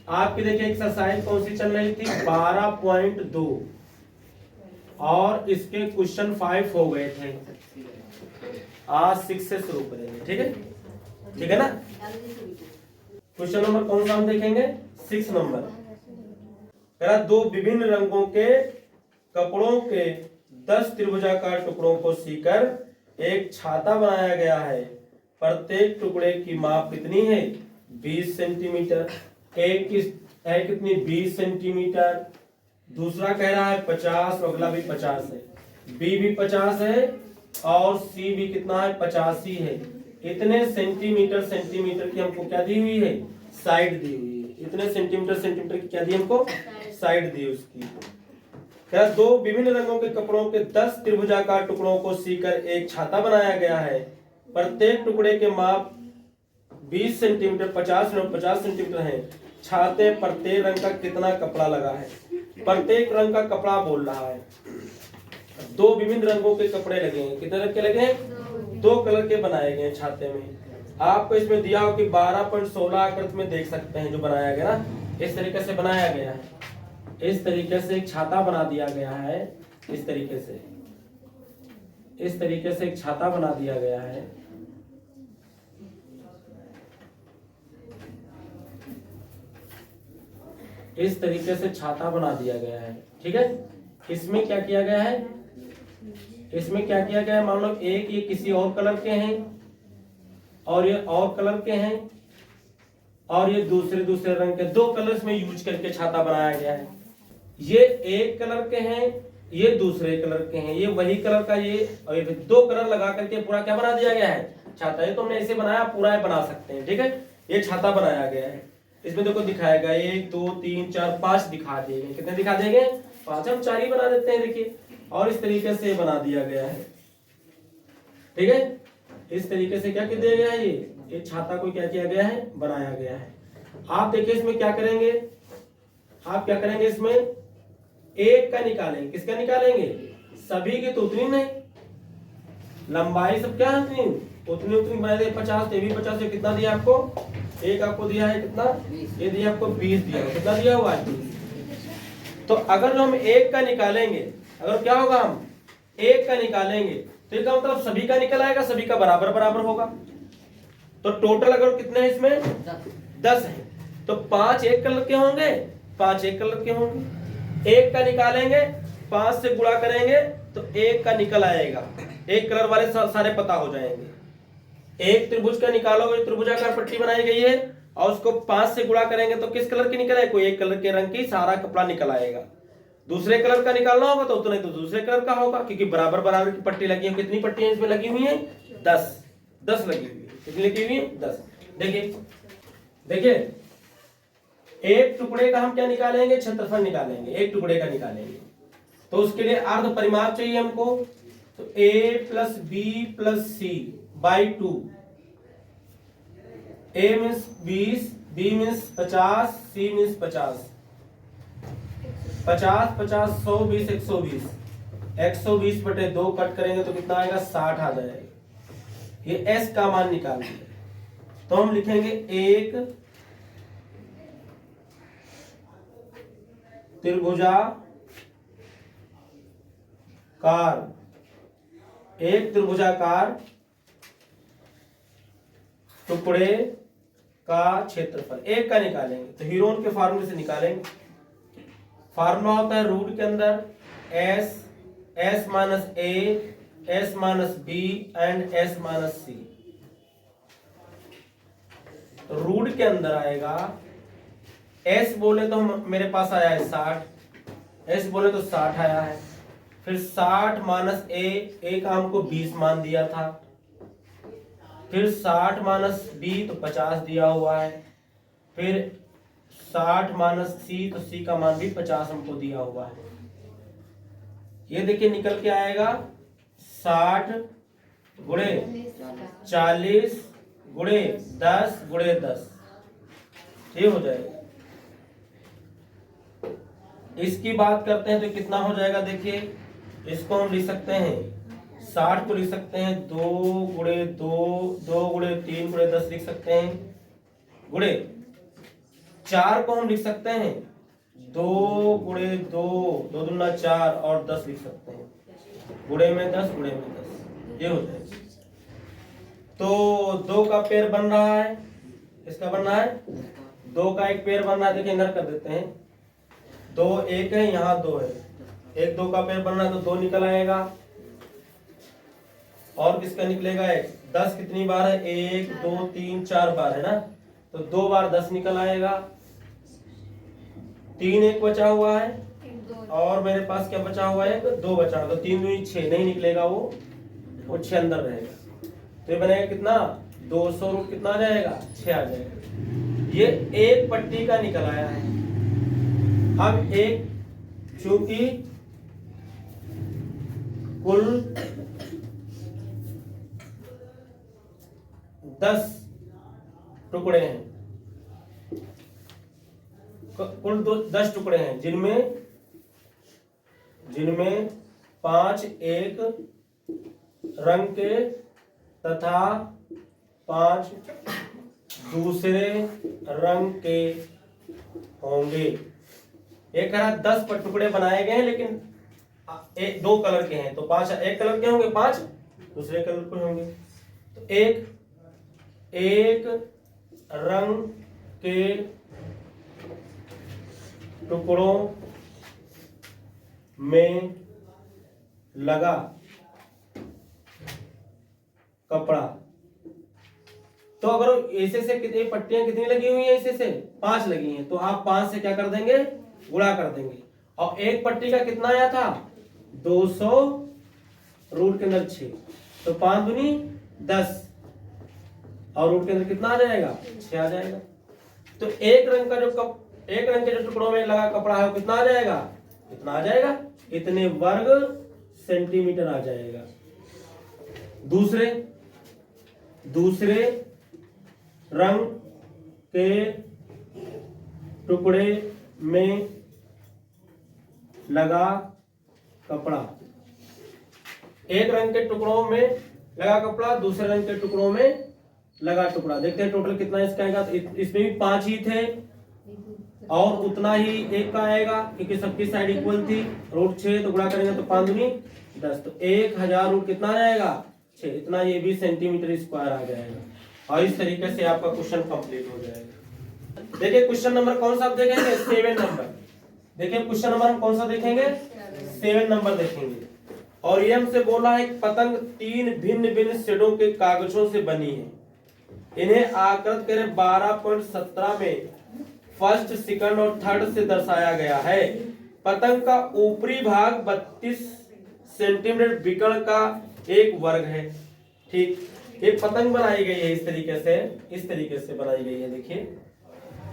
आपकी देखिए एक्सरसाइज कौन सी चल रही थी 12.2 और इसके क्वेश्चन 5 हो गए थे। आज 6 से शुरू करेंगे, ठीक है, ठीक है ना। क्वेश्चन नंबर कौन सा हम देखेंगे 6 नंबर। दो विभिन्न रंगों के कपड़ों के 10 त्रिभुजाकार टुकड़ों को सीकर एक छाता बनाया गया है। प्रत्येक टुकड़े की माप कितनी है 20 सेंटीमीटर। एक है कितनी 20 सेंटीमीटर। दूसरा कह रहा है 50, अगला भी 50 है, बी भी 50 है और सी भी कितना है 85 है। इतने सेंटीमीटर सेंटीमीटर की हमको क्या दी हुई है साइड दी हुई है। इतने सेंटीमीटर सेंटीमीटर की क्या दी हमको साइड दी उसकी। क्या दो विभिन्न रंगों के कपड़ों के 10 त्रिभुजाकार टुकड़ों को सीकर एक छाता बनाया गया है। प्रत्येक टुकड़े के माप 20 सेंटीमीटर 50 सेंटीमीटर है। छाते प्रत्येक रंग का कितना कपड़ा लगा है। प्रत्येक रंग का कपड़ा बोल रहा है। दो विभिन्न रंगों के कपड़े लगे हैं। कितने रंग के लगे हैं 2 कलर के बनाए गए हैं छाते में। आपको इसमें दिया हो कि 12.16 आकृति में देख सकते हैं जो बनाया गया ना, इस तरीके से बनाया गया है। इस तरीके से एक छाता बना दिया गया है। इस तरीके से एक छाता बना दिया गया है। इस तरीके से छाता बना दिया गया है, ठीक है। इसमें क्या किया गया है, इसमें क्या किया गया है, मान लो एक ये किसी और कलर के हैं और ये और कलर के हैं और ये दूसरे रंग के 2 कलर्स में यूज करके छाता बनाया गया है। ये एक कलर के हैं, ये दूसरे कलर के हैं, ये वही कलर का ये और ये 2 कलर लगा करके पूरा क्या बना दिया गया है छाता। ये तो हमने ऐसे बनाया, पूरा बना सकते हैं, ठीक है। ये छाता बनाया गया है। इसमें देखो दिखाएगा 1 2 3 4 5 दिखा देंगे। कितने दिखा देंगे 5, हम 4 ही बना देते हैं देखिए। और इस तरीके से बना दिया गया है, ठीक है। इस तरीके से क्या किया गया है, ये छाता को क्या किया गया है बनाया गया है। आप देखिए इसमें क्या करेंगे, आप क्या करेंगे इसमें एक का निकालेंगे। किसका निकालेंगे सभी की तो उतनी नहीं, लंबाई सब क्या है उतनी बनाए दे 50, ये भी 50 है। कितना दिया आपको, एक आपको दिया है कितना, ये दिया आपको 20 दिया है। कितना दिया हुआ है 20। तो अगर हम एक का निकालेंगे, अगर क्या होगा हम एक का निकालेंगे तो इसका मतलब सभी का निकल आएगा, सभी का बराबर बराबर होगा। तो टोटल अगर कितने हैं इसमें 10 है तो 5 एक कलर के होंगे, 5 एक कलर के होंगे। एक का निकालेंगे 5 से गुणा करेंगे तो एक का निकल आएगा। एक कलर वाले सारे पता हो जाएंगे। एक त्रिभुज का निकालोगे, त्रिभुजाकार पट्टी बनाई गई है और उसको 5 से गुणा करेंगे तो किस कलर की निकल आएगा, कोई एक कलर के रंग की सारा कपड़ा निकल आएगा। दूसरे कलर का निकालना होगा तो उतना ही तो दूसरे कलर का होगा, क्योंकि बराबर बराबर की पट्टी लगी है। कितनी पट्टियां इसमें लगी हुई है 10 लगी हुई है। कितनी लगी हुई है 10। देखिए एक टुकड़े का हम क्या निकालेंगे क्षेत्रफल निकालेंगे, एक टुकड़े का निकालेंगे तो उसके लिए अर्ध परिमाप चाहिए हमको। तो a plus B plus C by 2। a means 20, b means 50, c means 50। 50 50 100 20 120। 120 बटे 2 कट करेंगे तो कितना आएगा 60 आ जाएगा। ये s का मान निकाल दिया तो हम लिखेंगे एक त्रिभुजाकार, एक त्रिभुजाकार टुकड़े का क्षेत्रफल एक का निकालेंगे। तो हीरोन के फार्मूले से निकालेंगे। फार्मूला होता है रूट के अंदर s minus a, s minus b and s minus c। तो रूट के अंदर आएगा s बोले तो हम मेरे पास आया है 60, s बोले तो 60 आया है। फिर 60 माइनस a का हमको 20 मान दिया था। फिर 60 माइनस b तो 50 दिया हुआ है। फिर 60 माइनस c तो c का मान भी 50 हमको दिया हुआ है। ये देखिए निकल के आएगा 60 गुणे 40 गुणे 10 गुणे 10, ये हो जाएगा। इसकी बात करते हैं तो कितना हो जाएगा, देखिए इसको हम लिख सकते हैं 60 को लिख सकते हैं 2 गुणे 2, 2 गुणे 3 गुणे 10 लिख सकते हैं, गुणे 4 को हम लिख सकते हैं 2 गुणे 2, 2 दूना 4 और 10 लिख सकते हैं, गुणे में 10 गुणे में 10 ये हो जाएगा। तो 2 का पेयर बन रहा है, इसका बन रहा है 2 का एक पेयर बन रहा है, देखिए इधर कर देते हैं 2 1 है, यहाँ 2 है, 1 2 का पेयर बन रहा है तो 2 निकल आएगा। और किसका निकलेगा 1, 10 कितनी बार है 1 2 3 4 बार है ना, तो 2 बार 10 निकल आएगा। 3 1 बचा हुआ है और मेरे पास क्या बचा हुआ है 2 बचा हुआ, तो 3 दूनी 6 नहीं निकलेगा, वो 6 अंदर रहेगा, तो ये बनेगा कितना 200 रूट कितना आ जाएगा 6 आ जाएगा। ये एक पट्टी का निकल आया है। अब एक चूंकि कुल 10 टुकड़े हैं, कुल 10 टुकड़े हैं जिनमें 5 एक रंग के तथा 5 दूसरे रंग के होंगे। एक कह रहा 10 टुकड़े बनाए गए हैं लेकिन 2 कलर के हैं, तो 5 एक कलर के होंगे, 5 दूसरे कलर के होंगे। तो एक रंग के टुकड़ों में लगा कपड़ा। तो अगर ऐसे से कितनी पट्टियां कितनी लगी हुई हैं, ऐसे से 5 लगी हैं, तो आप 5 से क्या कर देंगे गुणा कर देंगे। और एक पट्टी का कितना आया था 200 रूट के अंदर 6, तो 5 दूनी 10 और रूट के अंदर कितना आ जाएगा 6 आ जाएगा। तो एक रंग के जो टुकड़ों में लगा कपड़ा है वो कितना आ जाएगा, कितना आ जाएगा, इतने वर्ग सेंटीमीटर आ जाएगा। दूसरे रंग के टुकड़े में लगा कपड़ा, एक रंग के टुकड़ों में लगा कपड़ा, दूसरे रंग के टुकड़ों में लगा टुकड़ा। देखते हैं टोटल कितना इसका आएगा। तो इसमें भी 5 ही थे और उतना ही एक का आएगा क्योंकि सबकी साइड इक्वल थी, रूट 6 तो गुणा करेंगे तो 5 दूनी 10, तो 1000 रूट कितना आ जाएगा 6, इतना ये भी सेंटीमीटर स्क्वायर आ जाएगा। और इस तरीके से आपका क्वेश्चन कंप्लीट हो जाएगा। देखिए क्वेश्चन नंबर कौन सा आप देखेंगे 7 नंबर। देखिए क्वेश्चन नंबर हम कौन सा देखेंगे 7 नंबर देखेंगे। और ये हमसे बोला है पतंग 3 भिन्न भिन्न शेडों के कागजों से बनी है, इन्हें आकृत करें 12.17 में फर्स्ट सेकंड और थर्ड से दर्शाया गया है। पतंग का ऊपरी भाग 32 सेंटीमीटर विकर्ण का एक वर्ग है। ठीक, एक पतंग बनाई गई है इस तरीके से बनाई गई है। देखिए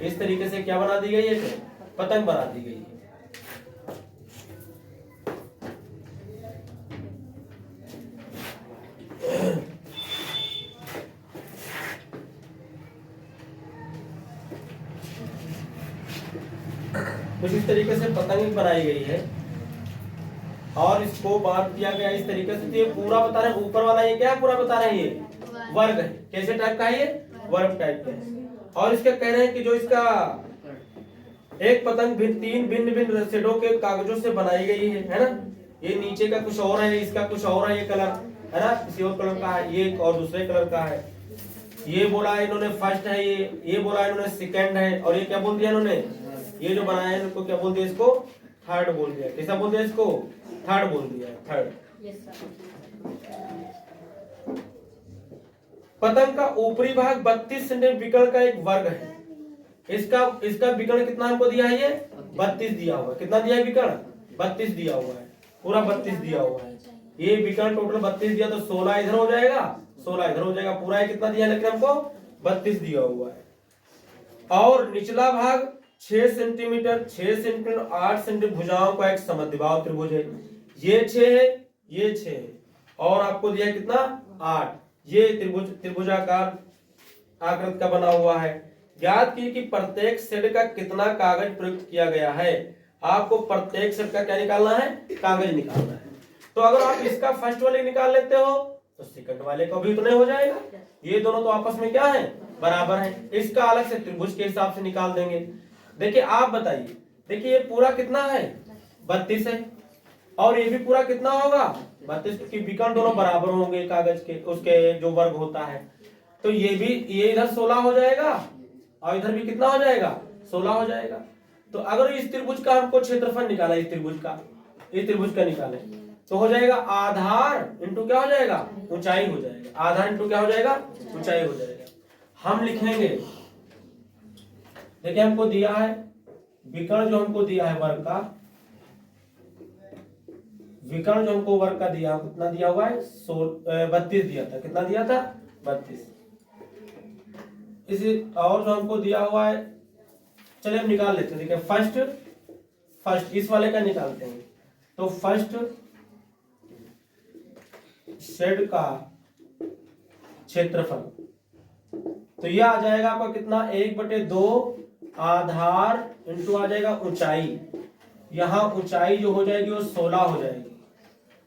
इस तरीके से क्या बना दी गई है, पतंग बना दी गई है। कुछ इस तरीके से पतंग बनाई गई है और इसको बांट दिया गया इस तरीके से। तो ये पूरा बता रहे हैं, ऊपर वाला ये क्या है पूरा बता रहे हैं, ये वर्ग है। कैसे टाइप का है ये, वर्ग टाइप का है। और इसका कह रहे हैं कि जो इसका एक पतंग 3 भिन्न भिन्न शेडों के कागजों से बनाई गई है ना। ये नीचे का कुछ और है, इसका कुछ और है, ये कलर है ना किसी और कलर का है, ये और दूसरे कलर का है। ये बोला इन्होंने फर्स्ट है, ये बोला इन्होंने सेकंड है, और ये क्या बोल दिया इन्होंने, ये जो बनाया है इनको क्या बोल दिया, इसको थर्ड बोल दिया। कैसा बोल दिया, इसको थर्ड बोल दिया, थर्ड। पतंग का ऊपरी भाग 32 सेंटीमीटर विकर्ण का एक वर्ग है। इसका विकर्ण कितना हमको दिया है, ये 32 दिया हुआ है। कितना दिया है विकर्ण, 32 दिया हुआ है, पूरा 32 दिया हुआ है। ये विकर्ण टोटल 32 दिया तो 16 इधर हो जाएगा, 16 इधर हो जाएगा। पूरा कितना दिया है लेकिन हमको 32 दिया हुआ है। और निचला भाग 6 सेंटीमीटर 8 सेंटीमीटर भुजाओं का एक समद्विबाहु त्रिभुज है। ये 6 है, ये 6 है, और आपको दिया कितना 8। ये त्रिभुजाकार आकृति का बना हुआ है। ज्ञात कीजिए कि प्रत्येक शेड का कितना कागज प्रयुक्त किया गया है। आपको प्रत्येक शेड का क्या निकालना है, कागज निकालना है। तो अगर आप इसका फर्स्ट वाले निकाल लेते हो तो सेकंड वाले का भी उतने हो जाएगा। ये दोनों तो आपस में क्या है, बराबर है। इसका अलग से त्रिभुज के हिसाब से निकाल देंगे। देखिए आप बताइए, देखिए ये पूरा कितना है 32 है, और ये भी पूरा कितना होगा 32, क्योंकि विकर्ण दोनों बराबर होंगे कागज के, उसके जो वर्ग होता है। तो ये भी, ये इधर 16 हो जाएगा और इधर भी कितना हो जाएगा 16 हो जाएगा। तो अगर इस त्रिभुज का हमको क्षेत्रफल निकाला, इस त्रिभुज का निकाले, तो हो जाएगा आधार इंटू क्या हो जाएगा ऊंचाई हो जाएगा। आधार इंटू क्या हो जाएगा ऊंचाई हो जाएगा। हम लिखेंगे, देखिए हमको दिया है विकर्ण, जो हमको दिया है वर्ग का, विकर्ण जो हमको वर्ग का दिया, कितना दिया हुआ है 32 दिया था। कितना दिया था 32। इसी और जो हमको दिया हुआ है, चलिए हम निकाल लेते हैं। देखिए फर्स्ट इस वाले का निकालते हैं। तो फर्स्ट शेड का क्षेत्रफल, तो यह आ जाएगा आपका कितना 1/2 आधार इंटू आ जाएगा ऊंचाई। यहां ऊंचाई जो हो जाएगी वो 16 हो जाएगी,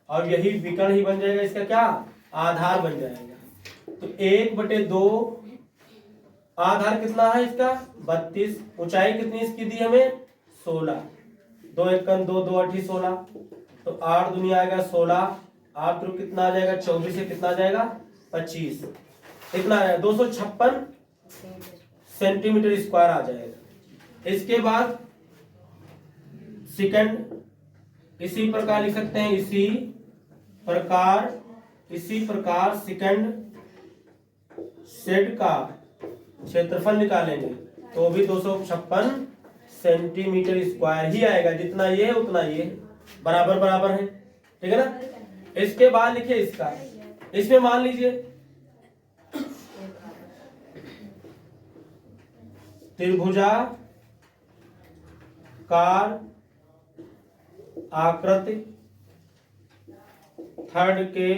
और यही विकर्ण ही बन जाएगा, इसका क्या आधार बन जाएगा। तो 1/2 आधार कितना है इसका 32, ऊंचाई कितनी इसकी दी हमें 16, 2 एकम 2 2 8 16, तो 8 दुनिया आएगा 16, 8 तो कितना आ जाएगा 24 से कितना आ जाएगा 25, कितना आएगा 256 सेंटीमीटर स्क्वायर आ जाएगा। इसके बाद सेकंड इसी प्रकार लिख सकते हैं, इसी प्रकार सेकंड शेड का क्षेत्रफल निकालेंगे तो भी 256 सेंटीमीटर स्क्वायर ही आएगा। जितना ये है उतना ये बराबर बराबर है, ठीक है ना। इसके बाद लिखिए इसका, इसमें मान लीजिए त्रिभुजाकार आकृति थर्ड के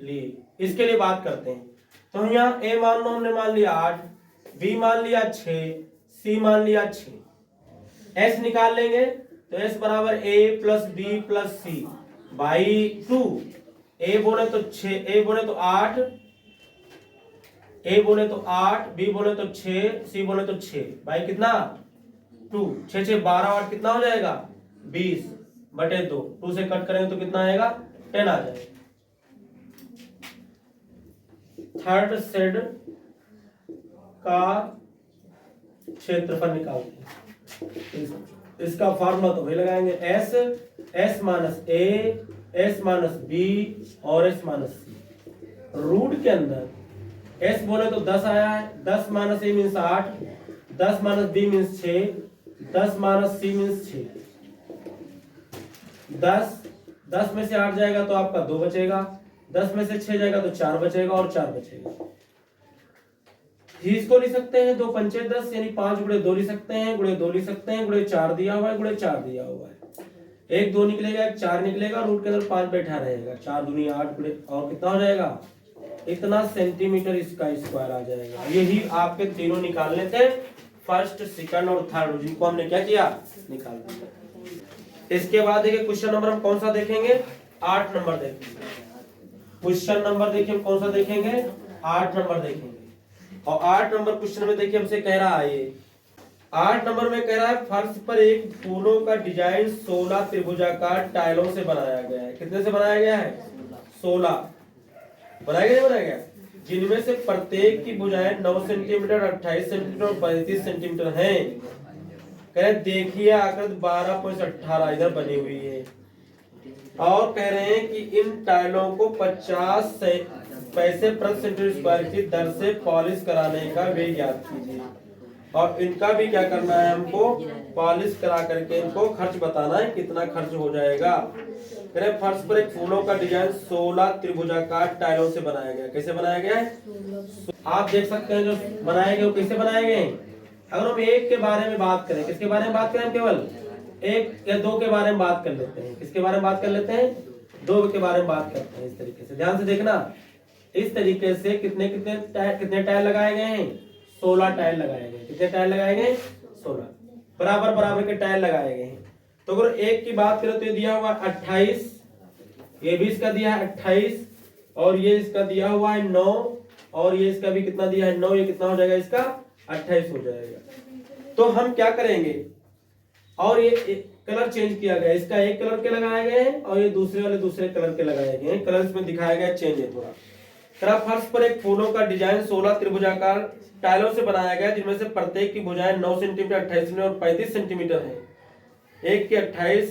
लिए, इसके लिए बात करते हैं। तो हम यहाँ ए मान लो, हमने मान लिया 8, बी मान लिया 6, सी मान लिया 6, एस निकाल लेंगे। तो एस बराबर A plus B plus C by 2। A बोले तो 6, ए बोले तो 8, ए बोले तो 8, बी बोले तो 6, सी बोले तो 6 बाई कितना 2, 6 6 12, 8 कितना हो जाएगा 20/2। 2 से कट करेंगे तो कितना आएगा 10 आ जाएगा। थर्ड शेड का क्षेत्रफल निकालते हैं। इसका फार्मूला तो वही लगाएंगे, S minus A, S minus B और एस माइनस सी। रूट के अंदर एस बोले तो 10 आया है, 10 minus A means 8, 10 minus B means 6, 10 minus C means 6। 10 में से 8 जाएगा तो आपका 2 बचेगा, 10 में से 6 जाएगा तो 4 बचेगा और 4 बचेगा। इसको लिख सकते हैं 2 पंचे 10, यानी 5 गुणे 2 लिख सकते हैं, गुणे 2 लिख सकते हैं, गुणे 4 दिया हुआ है, गुणे 4 दिया हुआ है। 1 2 निकलेगा, 1 4 निकलेगा, रूट के अंदर 5 बैठा रहेगा, 4 दूनी 8 गुणे और कितना हो जाएगा इतना सेंटीमीटर इसका स्क्वायर आ जाएगा। यही आपके तीनों निकालने थे, फर्स्ट सेकंड और थर्ड, जिनको हमने क्या किया निकाल दिया। इसके बाद देखिए क्वेश्चन नंबर हम कौन सा देखेंगे 8 नंबर देखेंगे। क्वेश्चन नंबर देखिए कौन सा देखेंगे 8 नंबर देखेंगे। और 8 नंबर क्वेश्चन में देखिए हमसे कह रहा है, ये 8 नंबर में कह रहा है फर्श पर एक फूलों का डिजाइन 16 त्रिभुजाकार टाइलों से बनाया गया है। कितने से बनाया गया है 16 बनाया गया, बनाया गया, जिनमें से प्रत्येक की भुजाएं 9 सेंटीमीटर 28 सेंटीमीटर और 35 सेंटीमीटर हैं। कह रहे देखिए आकृति 12.18 इधर बनी हुई है, और कह रहे हैं कि इन टाइलों को 50 पैसे प्रति सेंटीमीटर स्क्वायर की दर से पॉलिश कराने का वे ज्ञात कीजिए। और इनका भी क्या करना है हमको पॉलिश करा करके इनको खर्च बताना है कितना खर्च हो जाएगा। फर्श पर एक फूलों का डिजाइन 16 त्रिभुजाकार टाइलों से बनाया गया। कैसे बनाया गया है आप देख सकते हैं, जो बनाए गए वो कैसे बनाए गए। अगर हम एक के बारे में बात करें, किसके बारे में बात करें, केवल 1 या 2 के बारे में बात कर लेते हैं। किसके बारे में बात कर लेते हैं 2 के बारे में बात करते हैं। इस तरीके से ध्यान से देखना, इस तरीके से कितने टाइल लगाए गए हैं 16 टाइल लगाए गए। कितने टाइल लगाए गए 16, बराबर बराबर के टाइल लगाए गए हैं। तो अगर एक की बात करें तो ये दिया हुआ 28, ये भी इसका दिया है 28, और ये इसका दिया हुआ है 9, और ये इसका भी कितना दिया है 9, ये कितना हो जाएगा इसका 28 हो जाएगा। तो हम क्या करेंगे, और ये कलर चेंज किया गया, इसका एक कलर के लगाए गए हैं और ये दूसरे वाले दूसरे कलर के लगाए गए हैं, कलर्स में दिखाया गया चेंज है थोड़ा। तरह फर्श पर एक फूलों का डिजाइन 16 त्रिभुजाकार टाइलों से बनाया गया, जिनमें से प्रत्येक की भुजाएं 9 सेंटीमीटर, 28 सेंटीमीटर और 35 सेंटीमीटर है। एक की 28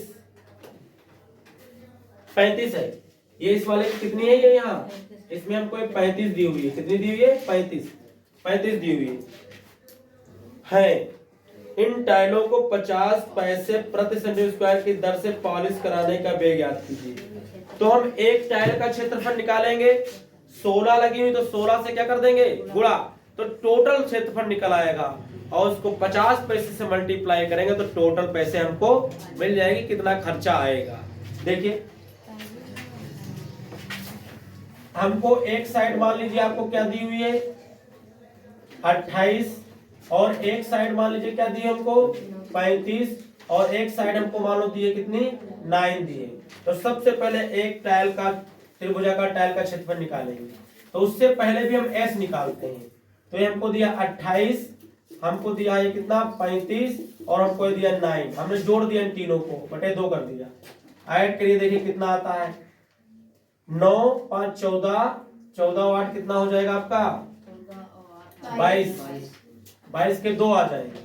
35 है, ये इस वाले की कितनी है, ये यहाँ इसमें हमको 35 दी हुई है, कितनी दी हुई है 35 दी हुई है। इन टाइलों को 50 पैसे प्रति सेंटीमीटर स्क्वायर की दर से पॉलिश कराने का व्यय ज्ञात कीजिए। तो हम एक टाइल का क्षेत्रफल निकालेंगे, 16 लगी हुई तो 16 से क्या कर देंगे गुणा, तो टोटल क्षेत्रफल निकल आएगा और उसको 50 पैसे से मल्टीप्लाई करेंगे तो टोटल पैसे हमको मिल जाएगी, कितना खर्चा आएगा। देखिए हमको एक साइड मान लीजिए आपको क्या दी हुई है 28, और एक साइड मान लीजिए क्या दी हमको 35, और एक साइड हमको मान लो दिए कितनी 9 दिए। तो सबसे पहले एक टाइल का त्रिभुजाकार टाइल का क्षेत्रफल निकालेंगे, तो उससे पहले भी हम एस निकालते हैं। तो ये हमको दिया 28, हमको दिया ये कितना 35, और हमको दिया 9, हमने जोड़ दिया इन तीनों को बटे 2 कर दिया। ऐड करिए देखिए कितना आता है 9 5 14, 14 और 8 कितना हो जाएगा आपका 22, 22 के 2 आ जाएंगे,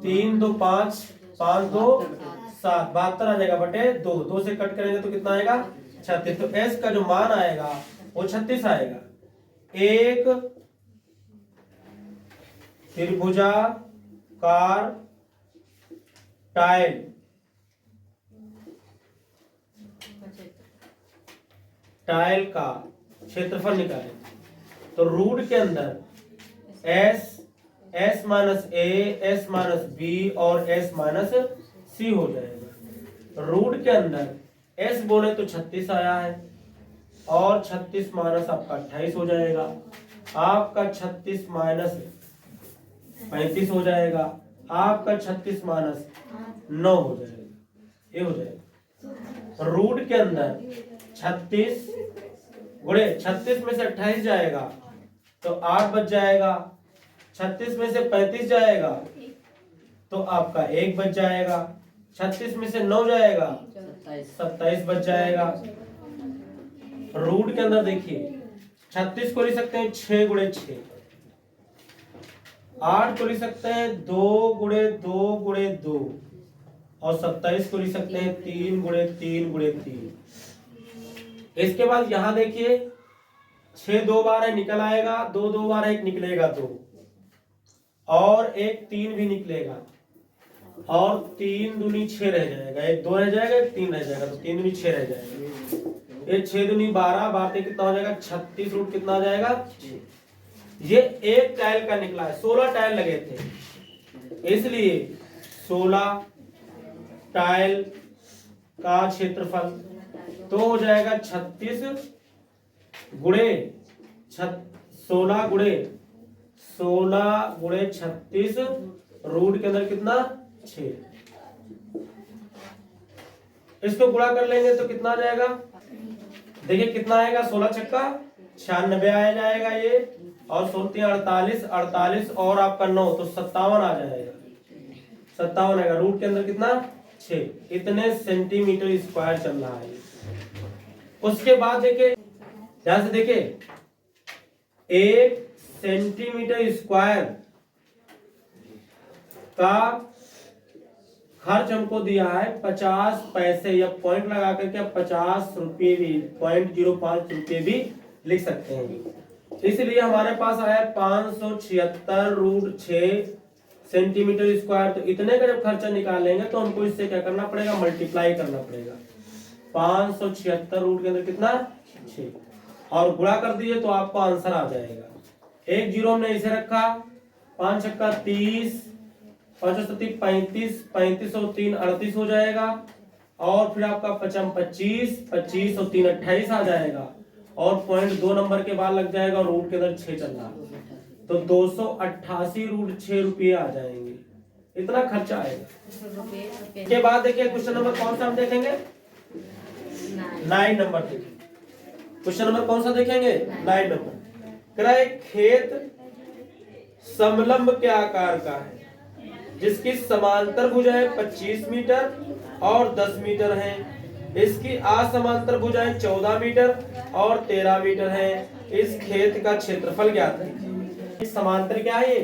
3 2 5, 5 2 7, 72 आ जाएगा बटे 2, 2 से कट करेंगे तो कितना आएगा 36। तो एस का जो मान आएगा वो 36 आएगा। एक त्रिभुजाकार टाइल का क्षेत्रफल निकालें, तो रूट के अंदर S minus A, S minus B और एस माइनस सी हो जाएगा। रूट के अंदर एस बोले तो 36 आया है, और 36 माइनस आपका 28 हो जाएगा, आपका 36 माइनस 35 हो जाएगा, आपका 36 माइनस 9 हो जाएगा, ये हो जाएगा। रूट के अंदर 36 गुणे 36 में से 28 जाएगा तो 8 बच जाएगा, 36 में से 35 जाएगा तो आपका 1 बच जाएगा, 36 में से 9 जाएगा 27 बच जाएगा। रूट के अंदर देखिए 36 को लिख सकते हैं 6 गुणे 6, 8 को लिख सकते हैं 2 गुणे 2 गुणे 2, और 27 को लिख सकते हैं 3 गुणे 3 गुणे 3। इसके बाद यहां देखिए 6 2 बार है निकल आएगा, 2 2 बार है 1 निकलेगा 2, और एक 3 भी निकलेगा, और 3 दूनी 6 रह जाएगा, 1 2 रह जाएगा, 1 3 रह जाएगा, तो 3 दूनी 6 रह जाएगा, ये 6 दूनी 12, 12 कितना हो जाएगा 36, रूट कितना आ जाएगा 6। ये एक टाइल का निकला है, 16 टाइल लगे थे, इसलिए 16 टाइल का क्षेत्रफल तो हो जाएगा 36 गुणे 16 गुणे 36, रूट के अंदर कितना 6। इसको गुणा कर लेंगे तो कितना आ जाएगा, देखिए कितना आएगा 16 छक्का 96 आ जाएगा ये, और 16 48, 48 और आपका 9 तो 57 आ जाएगा, 57 आएगा। रूट के अंदर कितना 6, इतने सेंटीमीटर स्क्वायर चल रहा है। उसके बाद देखिए ध्यान से देखिए 1 सेंटीमीटर स्क्वायर का खर्च हमको दिया है 50 पैसे, या पॉइंट लगा करके 50 रुपये भी 0.05 रुपये भी लिख सकते हैं। इसलिए हमारे पास आया 576 रूट 6 सेंटीमीटर स्क्वायर। तो इतने का जब खर्चा निकालेंगे तो हमको इससे क्या करना पड़ेगा, मल्टीप्लाई करना पड़ेगा। 576 रूट के अंदर कितना 6, और गुणा कर दिए तो आपको आंसर आ जाएगा। एक जीरो हमने इसे रखा, 5 छक्का 30, 5 सत्ती 35, 35 और 3 38 हो जाएगा, और फिर आपका 55 25, 25 और 3 28 आ जाएगा, और पॉइंट 2 नंबर के बाद लग जाएगा, और रूट के अंदर 6 चल रहा, तो 288 रूट 6 रुपये आ जाएंगे, इतना खर्चा आएगा। के बाद देखिए क्वेश्चन नंबर कौन सा हम देखेंगे, 9 नंबर देखिए। क्वेश्चन नंबर कौन सा देखेंगे, 9 नंबर। कह रहा है खेत समलंब के आकार का है जिसकी समांतर भुजाएं 25 मीटर और 10 मीटर हैं। इसकी असमांतर भुजाएं 14 मीटर और 13 मीटर हैं। इस खेत का क्षेत्रफल ज्ञात कीजिए। समांतर क्या है?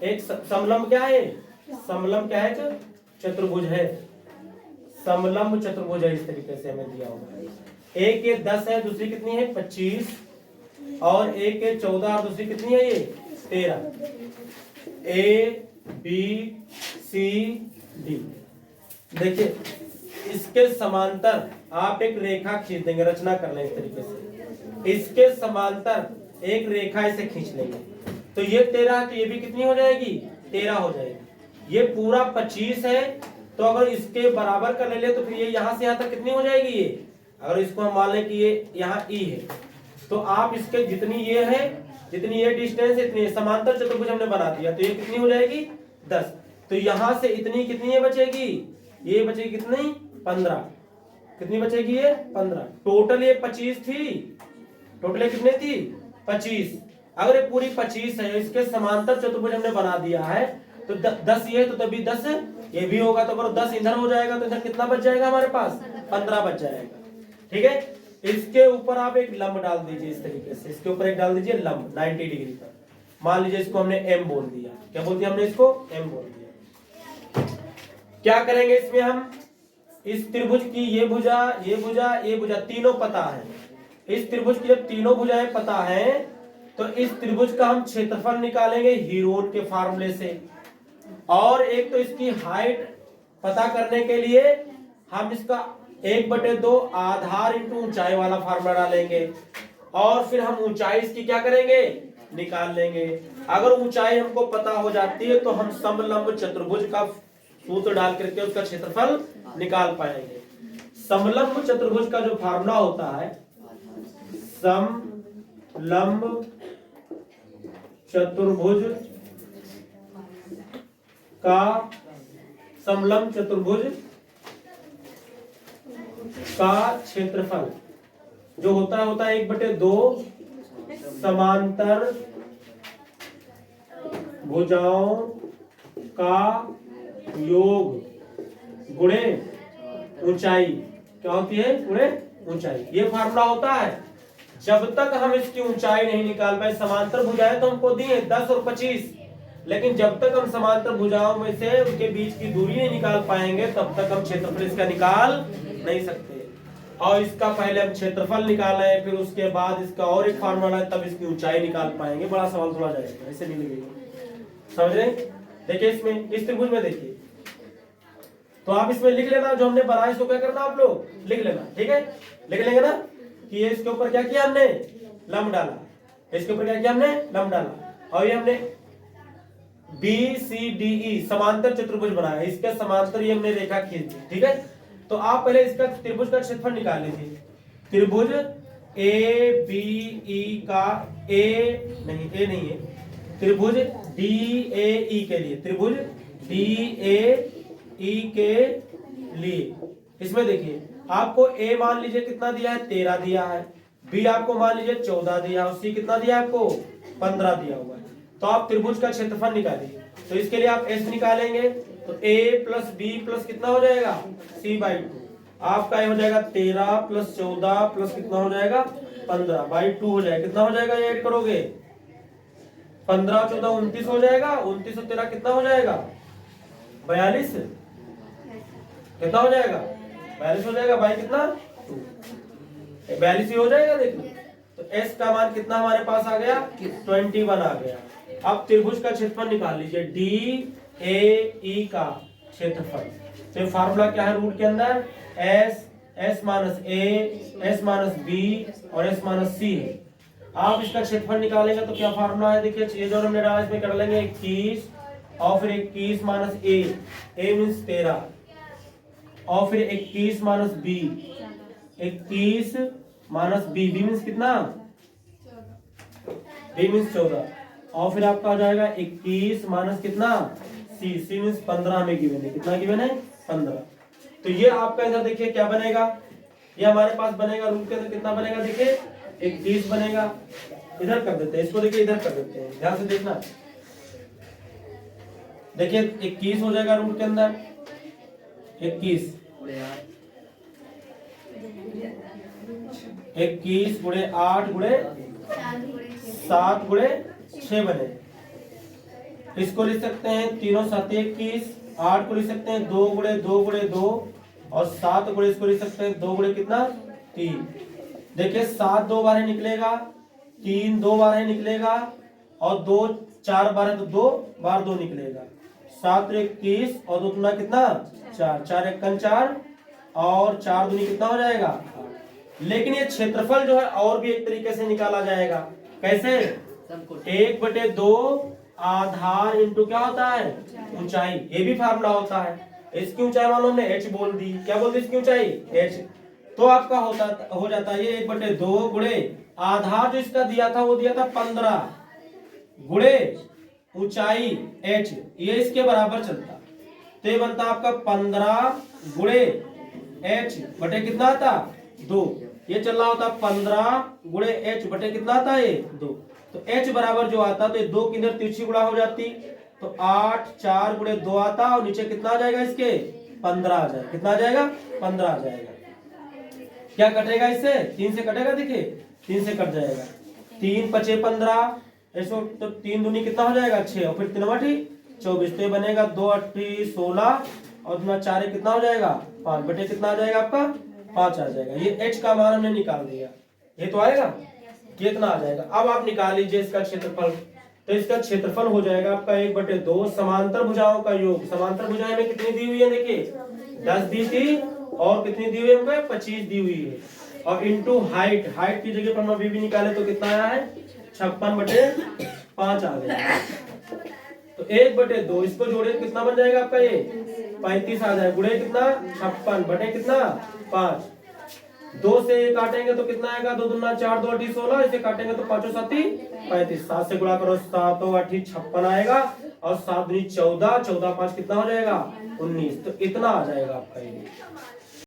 एक समलंब क्या है? समलंब क्या है? चतुर्भुज है। समलंब चतुर्भुज है। इस तरीके से हमें दिया होगा। एक ये 10 है, दूसरी कितनी है? 25, और एक ये 14 और दूसरी कितनी है? ये 13। A B C D. देखिए इसके समांतर आप एक रेखा खींच देंगे, रचना कर लें इस तरीके से। इसके समांतर एक रेखा इसे खींच लेंगे तो ये 13, तो ये भी कितनी हो जाएगी? 13 हो जाएगी। ये पूरा 25 है, तो अगर इसके बराबर कर ले तो फिर ये यहां से यहां तक कितनी हो जाएगी? ये अगर इसको हम मान लें कि ये यहाँ ई है, तो आप इसके जितनी ये है, जितनी ये डिस्टेंस है, इतनी समांतर चतुर्भुज हमने बना दिया, तो ये कितनी हो जाएगी? 10। तो यहां से इतनी कितनी ये बचेगी? ये बचेगी कितनी? 15। कितनी बचेगी? ये 15। टोटल ये 25 थी। टोटल कितने थी? 25। अगर ये पूरी 25 है, इसके समांतर चतुर्भुज हमने बना दिया है, तो 10 ये, तो तभी 10 ये भी होगा। तो अगर 10 इधर हो जाएगा तो इधर कितना बच जाएगा हमारे पास? 15 बच जाएगा। ठीक है। इसके ऊपर आप एक लंब डाल दीजिए इस तरीके से। इसके ऊपर एक डाल दीजिए लंब 90 डिग्री पर। मान लीजिए इसको हमने एम बोल दिया। क्या बोल दिया हमने? इसको एम बोल दिया। क्या करेंगे इसमें हम? इस त्रिभुज की ये भुजा, ये भुजा, ये भुजा तीनों पता है। इस त्रिभुज की जब तीनों भुजाएं पता है तो इस त्रिभुज का हम क्षेत्रफल निकालेंगे हीरोन के फार्मूले से। और एक तो इसकी हाइट पता करने के लिए हम इसका 1/2 आधार इंटू ऊंचाई वाला फार्मूला डालेंगे, और फिर हम ऊंचाई इसकी क्या करेंगे? निकाल लेंगे। अगर ऊंचाई हमको पता हो जाती है तो हम समलंब चतुर्भुज का सूत्र डाल करके उसका क्षेत्रफल निकाल पाएंगे। समलंब चतुर्भुज का जो फार्मूला होता है, समलंब चतुर्भुज का, समलंब चतुर्भुज का क्षेत्रफल जो होता है 1/2 समांतर भुजाओं का योग गुणे ऊंचाई। क्या होती है? गुणे ऊंचाई। ये फार्मूला होता है। जब तक हम इसकी ऊंचाई नहीं निकाल पाए, समांतर भुजाएं तो हमको दी है 10 और 25, लेकिन जब तक हम समांतर भुजाओं में से उनके बीच की दूरी नहीं निकाल पाएंगे तब तक हम क्षेत्रफल इसका निकाल नहीं सकते। और इसका पहले हम क्षेत्रफल निकाले, फिर उसके बाद इसका और एक फार्मूला है, तब इसकी ऊंचाई निकाल पाएंगे। बड़ा सवाल थोड़ा जाएगा, ऐसे नहीं लगेगा। समझ रहे? देखिए इसमें, इस त्रिभुज में देखिए, तो आप इसमें लिख लेना जो हमने बनाया, इसको क्या करना आप लोग लिख लेना। ठीक है, लिख लेंगे ना कि ये इसके ऊपर क्या किया हमने? लंब डाला। इसके ऊपर क्या किया हमने? लंब डाला। और ये हमने BCDE समांतर चतुर्भुज बनाया, इसके समांतर ये हमने रेखा खींच दी। ठीक है, तो आप पहले इसका त्रिभुज का क्षेत्रफल निकाल लीजिए। त्रिभुज ABE का ए नहीं है, त्रिभुज DAE के लिए, त्रिभुज DAE के लिए इसमें देखिए आपको A मान लीजिए कितना दिया है? 13 दिया है। B आपको मान लीजिए 14 दिया है। C कितना दिया है आपको? 15 दिया हुआ है। तो आप त्रिभुज का क्षेत्रफल निकालिए। तो इसके लिए आप S निकालेंगे, तो A प्लस B प्लस कितना हो जाएगा? C/2। आपका ये हो जाएगा 13 प्लस 14 प्लस कितना हो जाएगा? 15/2 हो जाएगा। कितना हो जाएगा? ये ऐड करोगे 15 14 29 हो जाएगा। 29 और 13 कितना हो जाएगा? 42। कितना हो जाएगा? 42 हो जाएगा। बाई कितना? 42 ही हो जाएगा। देखिए तो S का मान कितना हमारे पास आ गया? 21 आ गया। अब त्रिभुज का क्षेत्रफल निकाल लीजिए, DAE का क्षेत्रफल। तो फार्मूला क्या है रूट के अंदर? S minus A, S minus B और S माइनस C है। आप इसका क्षेत्रफल निकालेंगे तो क्या फार्मूला है? देखिए ये जो हमने डाला इसमें कर लेंगे 21 और फिर 21 माइनस A मीन्स 13 और फिर 21 minus B, 21 minus B means कितना? B मीन्स 14 और फिर आपका हो जाएगा 21 माइनस कितना? C मीन्स 15 में गिवन है। कितना गिवन है? 15। तो ये आपका इधर देखिए क्या बनेगा? ये हमारे पास बनेगा रूट के अंदर कितना बनेगा? देखिए 21 बनेगा। इधर कर देते हैं इसको, देखिए इधर कर देते हैं, ध्यान से देखना। देखिए 21 हो जाएगा रूट के अंदर 21 गुणे 8 गुणे 7 गुणे 6 बने। इसको लिख सकते हैं तीनों 7 21, 8 को लिख सकते हैं 2 गुणे 2 गुणे 2 और 7 गुणे इसको लिख सकते हैं 2 गुणे कितना 3। देखिए 7 2 बार निकलेगा, 3 2 बार निकलेगा और 2 4 बार है तो 2 बार 2 निकलेगा। 7 21 और 2 दूना कितना 4, 4 1 4 और 4 दूनी कितना हो जाएगा। लेकिन ये क्षेत्रफल जो है और भी एक तरीके से निकाला जाएगा। कैसे? 1/2 आधार इंटू क्या होता है ऊंचाई, ये भी फार्मूला होता है। इसकी ऊंचाई मान लो हमने h बोल दी, क्या बोल दी इसकी ऊंचाई h, तो आपका हो जाता है ये 1/2 गुणे आधार जो इसका दिया था वो दिया था 15 गुणे ऊंचाई h, ये इसके बराबर चलता तो ये बनता आपका 15 गुणे h बटे कितना आता 2। ये चल रहा होता 15 गुणे h बटे कितना आता है 2। तो h बराबर जो आता तो ये 2 की इधर तिरछी गुणा हो जाती तो 8 4 गुणे 2 आता और नीचे कितना आ जाएगा इसके 15 आ जाएगा। कितना आ जाएगा 15 आ जाएगा। क्या कटेगा इससे 3 से कटेगा, देखिए 3 से कट जाएगा। 3 5 15 इसको तो 3 दूनी कितना हो जाएगा 6 और फिर 3 8 24 तो ये बनेगा 2 8 16 और 2 4 कितना हो जाएगा 5 बटे कितना आ जाएगा आपका 5 आ जाएगा। ये h का मान हमने निकाल दिया, ये तो आएगा कितना आ जाएगा। अब आप निकाल लीजिए इसका क्षेत्रफल, तो इसका क्षेत्रफल हो जाएगा आपका 1/2 समांतर भुजाओं का योग। समांतर भुजाएं में कितनी दी हुई है देखिए 10 दी थी और कितनी दी हुई है हमको 25 दी हुई है और इनटू हाइट, हाइट की जगह पर हम अभी भी निकाले तो कितना आया है 56/5 आ गया। तो 1/2 इसको जोड़े कितना बन जाएगा आपका ये 35 आ जाएगा गुणे कितना 56 बटे कितना 5। 2 से काटेंगे तो कितना आएगा 2 दूना 4 2 8 16, इसे काटेंगे तो 5 7 35, 7 से गुणा करो 7 8 56 आएगा और 7 दूनी 14, 14 5 कितना हो जाएगा 19। तो इतना आ जाएगा आपका ये।